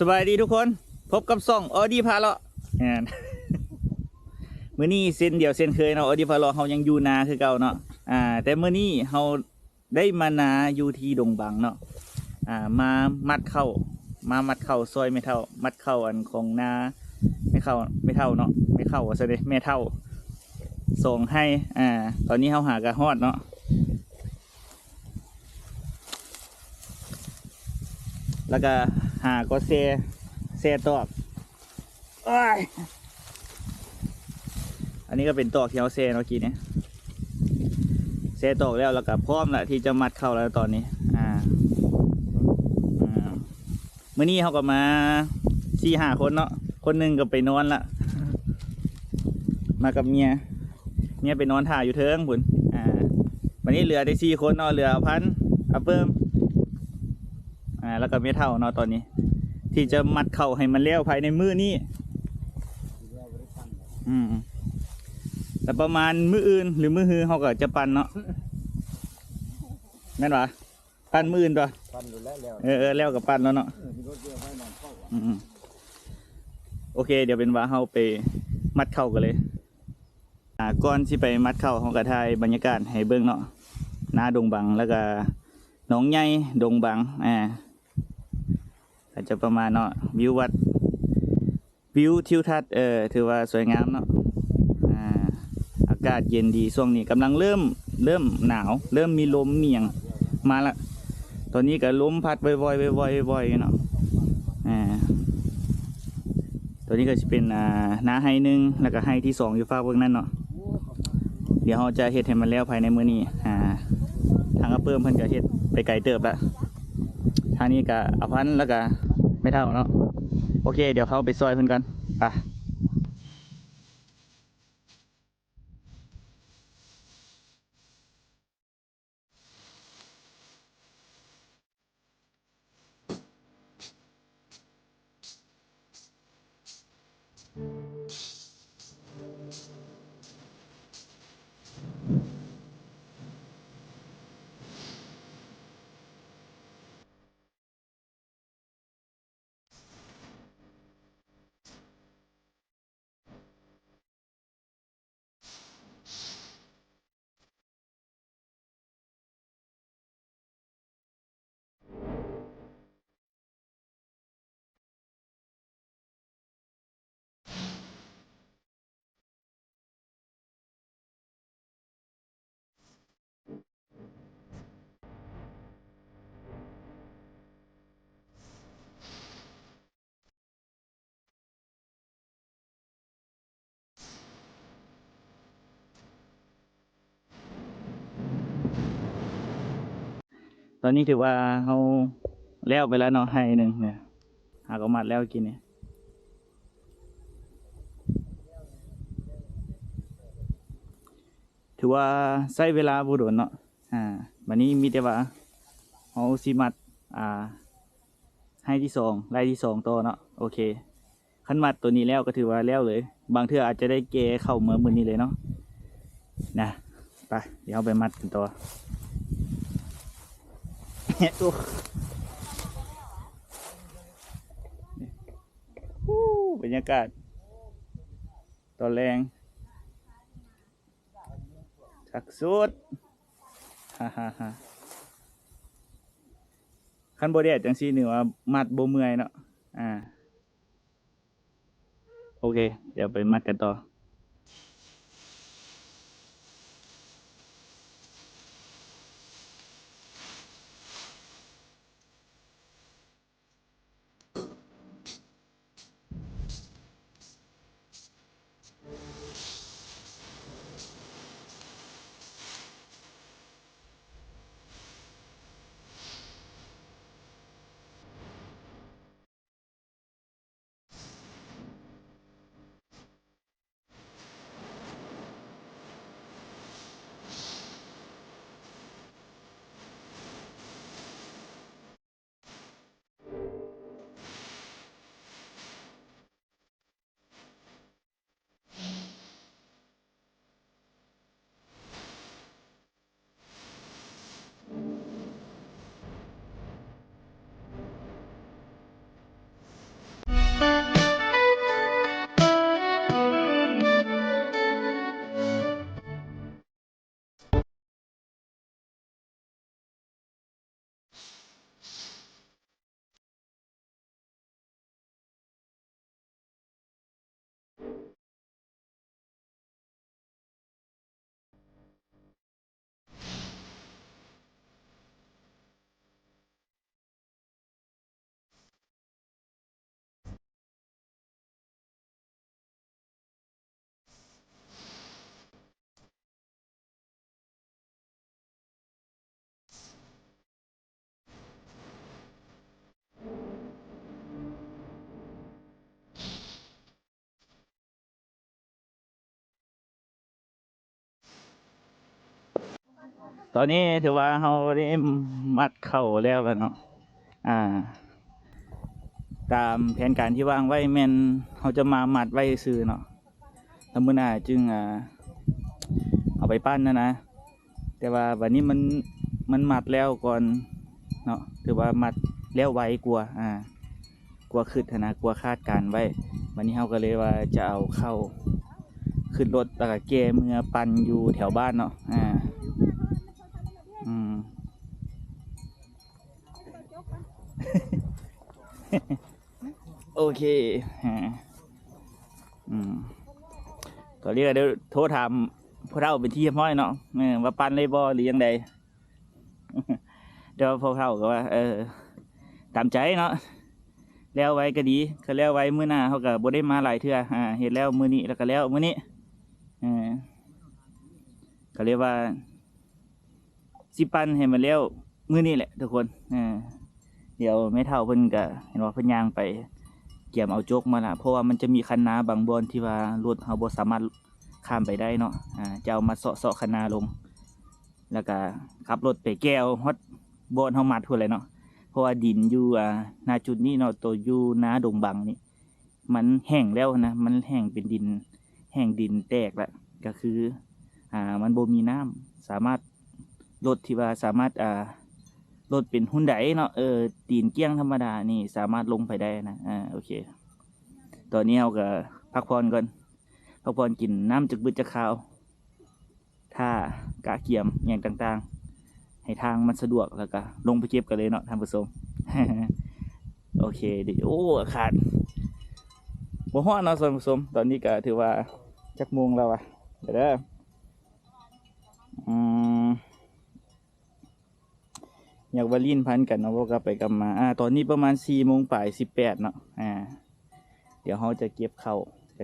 สบายดีทุกคนพบกับซ่องออดี้พาเลาะมื้อนี้เส้นเดียวเส้นเคยเนาะออดี้พาเลาะเฮายังอยู่นาคือเก่าเนาะแต่มื้อนี้เฮาได้มานาอยู่ที่ดงบังเนาะมามัดเข้าซอยไม่เท่ามัดเข้าอันของนาไม่เท่าเนาะไม่เข้าซะเด้แม่เท่าส่งให้ตอนนี้เฮาหากะฮอดเนาะแล้วก็หาก็เซตอกอันนี้ก็เป็นตอกที่เราเซเมื่อกี้เนี่ยเซตอกแล้วก็พร้อมแล้วที่จะมัดเข้าแล้วตอนนี้เมื่อนี้เขาก็มา4-5 คนเนาะคนหนึ่งก็ไปนอนละมากับเมียไปนอนถ่ายอยู่เทิงบุญวันนี้เหลือได้4 คนเนาะเหลือพันเพิ่มแล้วก็ไม่เท่าเนาะตอนนี้ที่จะมัดเข่าให้มันเลี้ยวภายในมือนี่แต่ประมาณมืออื่นหรือมือฮือเขาก็จะปั่นเนาะแม่นวะปั่นมืออื่นตัวปั่นอยู่แล้วแล้วกับปั่นแล้วเนาะโอเคเดี๋ยวเป็นว่าเขาไปมัดเข่ากันเลยก่อนที่ไปมัดเข่าเขาก็ถ่ายบรรยากาศให้เบิ้งเนาะหน้าดงบังแล้วก็หนองใหญ่ดงบังอาจจะประมาณเนาะวิวทิวทัศน์ถือว่าสวยงามเนาะอากาศเย็นดีช่วงนี้กำลังเริ่มหนาวเริ่มมีลมเมียงมาละตอนนี้ก็ลมพัดบ่อยเนาะตัวนี้ก็จะเป็นนาไฮหนึ่งแล้วก็ไฮที่2อยู่ฝากเบื้องนั้นเนาะเดี๋ยวเราจะเฮ็ดให้มันแล้วภายในมื้อนี้ทางกระเพิ่มเพิ่นก็เฮ็ดไปไกลเติบละทางนี้ก็อภันแล้วก็ไม่เท่าเนาะโอเคเดี๋ยวเขาไปซอยเพิ่นกันไปตอนนี้ถือว่าเขาแล้วไปแล้วเนาะไฮหนึ่งเนี่ยหากมัดแล้วกินเนี่ยถือว่าใช้เวลาบุรุษเนาะวันนี้มีแต่ว่าเขาสิมัดให้ที่2ไล่ที่2ต่อเนาะโอเคขั้นมัดตัวนี้แล้วก็ถือว่าแล้วเลยบางเทื่ออาจจะได้เกเข้าเมื่อนี้เลยเนาะนะไปเดี๋ยวเอาไปมัดกันต่อบรรยากาศตอนแรงชักสุดฮ่าขั้นโบเดดจังซี่หนึ่งว่ามัดโบเมื่อยเนาะโอเคเดี๋ยวไปมัดกันต่อ ตอนนี้ถือว่าเราได้มัดเข้าแล้วล่ะเนาะตามแผนการที่วางไว้แม่นเขาจะมามัดไว้ซื้อเนาะแล้วมื้อหน้าจึงเอาไปปั้นนะแต่ว่าวันนี้มันมัดแล้วก่อนเนาะถือว่ามัดแล้วไว้กลัวขึ้นนะกลัวคาดการไว้วันนี้เขาก็เลยว่าจะเอาเข้าขึ้นรถแล้วก็แก้เมื่อปั่นอยู่แถวบ้านเนาะโอเคก็เรียกเดี๋ยวโทรถามพวกเราเป็นที่ห้อยเนาะว่าปั่นเลยบ่หรือยังไงเดี๋ยวพวกเราก็ว่าตามใจเนาะแล้วไว้ก็ดีก็แล้วไว้มื้อหน้าเขาก็บ่ได้มาหลายเทื่อเห็นแล้วมื้อนี้แล้วก็แล้วมื้อนี้ก็เรียกว่าสิปันให้มันแล้วมื้อนี้แหละทุกคนเดี๋ยวไม่เท่าเพิ่นก็เห็นว่าเพิ่นย่างไปเกี่ยมเอาโจกมาละเพราะว่ามันจะมีคันนาบางบอนที่ว่ารถเขาบ่สามารถข้ามไปได้เนาะจะเอามาเสาะคันนาลงแล้วก็ขับรถไปแก้วฮอดบอนเฮามัดพุ่นเลยเนาะเพราะว่าดินอยู่ณจุดนี้เนาะตัวอยู่นาดงบังนี่มันแห้งแล้วนะมันแห้งเป็นดินแห้งดินแตกละก็คือมันบ่มีน้ำสามารถรถที่ว่าสามารถรถเป็นหุ่นไดเนาะตีนเกี้ยงธรรมดานี่สามารถลงไปได้นะโอเคตอนนี้เราก็พักผ่อนก่อนพักผ่อนกินน้ำจากบึดจากขาวท่ากะเกียมอย่างต่างๆให้ทางมันสะดวกแล้วก็ลงไปเก็บกันเลยเนาะท่านผู้ชม โอเคเดี๋ยวโอ้ขาดบ่ฮ้อนเนาะท่านผู้ชมตอนนี้ก็ถือว่าจักโมงแล้วอะเดี๋ยวอยากวาลินพันกันเนาะว่าก็ไปกันมาตอนนี้ประมาณ4:18เนาะเดี๋ยวเขาจะเก็บเข่า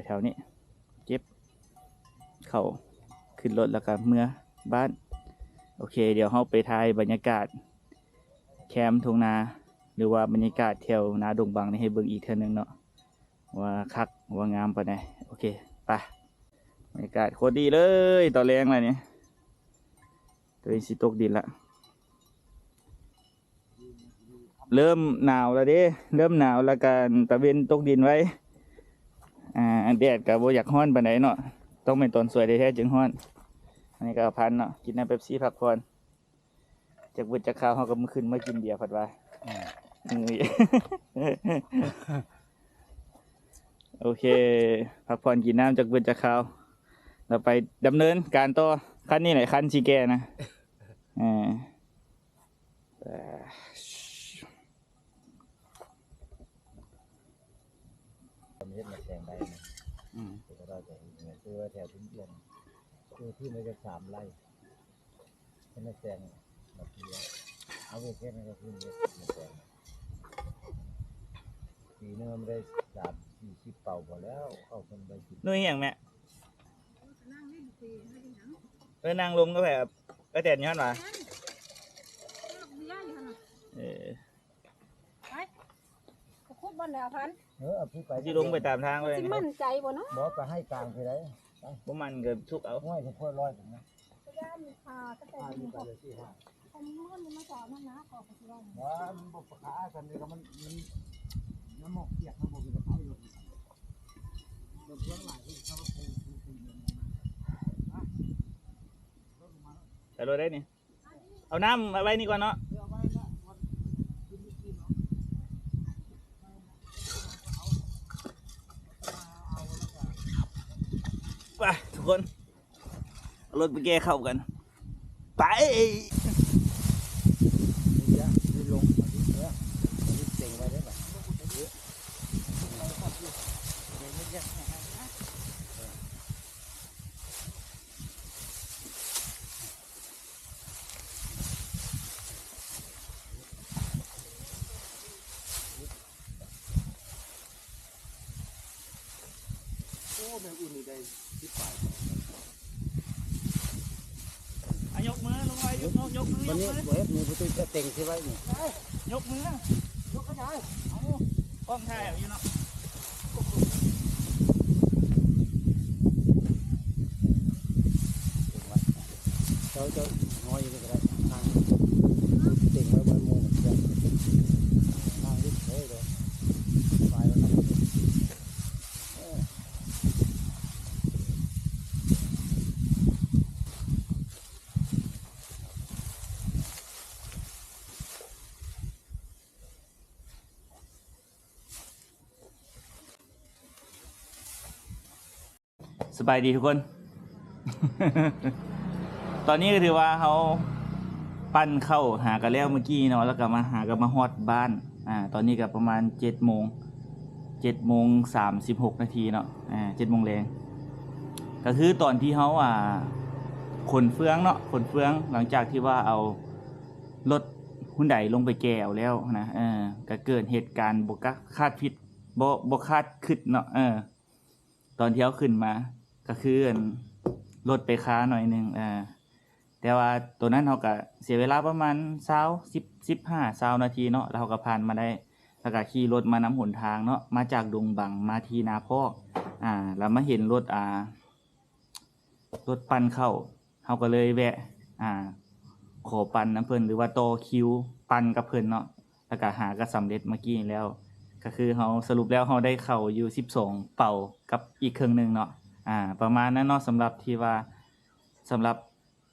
แถวนี้เก็บเข่าขึ้นรถแล้วก็เมื่อบ้านโอเคเดี๋ยวเขาไปถ่ายบรรยากาศแคมป์ทุ่งนาหรือว่าบรรยากาศแถวนาดงบังนี่ให้เบิ่งอีกเท่านึงเนาะว่าคักว่างามปะเนี่ยโอเคไปบรรยากาศโคตรดีเลยตอนแรงเลยเนี่ยตัวสิตกดินละเริ่มหนาวแล้วเด้เริ่มหนาวแล้วกันตะเวนตกดินไว้แดดกับโบอยากฮ้อนปานไหนเนาะต้องเป็นตอนสวยได้แท้จึงฮ้อนอันนี้ก็พันเนาะกินน้ำเป๊ปซี่พักผ่อนจากบึดจากข้าวเขาก็มาขึ้นมากินเบียร์ผัดว่าโอเคพักผ่อนกินน้ำจากบึดจากข้าวเราไปดำเนินการต่อขั้นนี้ไหนขั้นชีแกนะเฮ็ดมาแซงได้นะแต่เราจะเนี่ยคือว่าแถวทิ้งเดือนคือที่มันจะ3 ไร่ให้มาแซงมาเพียเอาไปแค่นั้นก็คือเฮ็ดมาแซงปีนึงมันได้30-40 เป่าพอแล้วเข้าคนไปกินนู่นอย่างแม่นั่งลงก็แบบก็แดดย้อนมาคุดบนแล้วพันพี่ไปที่ลงไปตามทางเลยสิมั่นใจบ่เนาะบ่ไปให้กลางไปได้บ่มันเกิดทุกเอาห้อยจะพ่อร้อยถึงนะย่านมีพาก็แต่มีพอผมมันมาสอนนะขอไปสิว่าว่ามันบ่ประคากันนี่ก็มันน้ำหมกเปียกน้ำหมกอยู่กับเขาอยู่เดินเพื่อนหลายที่เขาไปใส่รถได้นี่เอาน้ำมาไว้นี่ก่อนเนาะไปทุกคนเอารถไปแก้เข้ากันไปลงเจ๋งไว้ได้ไหมโอ้แม่อุ่นนี่ได้ที่ปลายยกมือลงไปยกมือวันนี้เว็บมีประตูจะเต็งใช่ไหมนี่ยกมือยกกระจายเอากล้องถ่ายอยู่เนาะเขาจะน้อยอยู่ก็ได้ สบายดีทุกคน ตอนนี้ก็ถือว่าเขาปั้นเข้าหากันแล้วเมื่อกี้เนาะแล้วก็มาหากันมาฮอดบ้านตอนนี้ก็ประมาณ7:36 นาทีเนาะ7:00 นแรงก็คือตอนที่เขาขนเฟืองเนาะขนเฟืองหลังจากที่ว่าเอารถหุ่นใดลงไปแก้วแล้วนะก็เกิดเหตุการณ์บ่คาดคิดบ่คาดคิดเนาะตอนที่เขาขึ้นมาก็คือรถไปค้าหน่อยหนึงแต่ว่าตัวนั้นเขาก็เสียเวลาประมาณ15 นาทีเนาะแล้วเขาก็ผ่านมาได้แล้วก็ขี่รถมานำหนทางเนาะมาจากดงบังมาที่นาพอกแล้วมาเห็นรถปั่นเข้าเขาก็เลยแวะขอปั่นน้ำเพิ่นหรือว่าต่อคิวปั่นกับเพิ่นเนาะแล้วก็หาก็สำเร็จเมื่อกี้แล้วก็คือเขาสรุปแล้วเขาได้เข้าอยู่12เป่ากับอีกครึ่งนึงเนาะประมาณนั้นเนาะสำหรับที่ว่าสำหรับ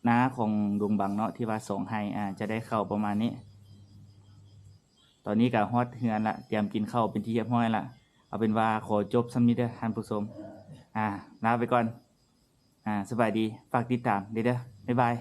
น้าของดงบังเนาะที่ว่าส่งให้จะได้เข้าประมาณนี้ตอนนี้ก็ฮอดเฮือนละเตรียมกินข้าวเป็นที่เรียบร้อยละเอาเป็นว่าขอจบสำนี้เด้อท่านผู้ชมลาไปก่อนสบายดีฝากติดตามเด้อบ๊ายบาย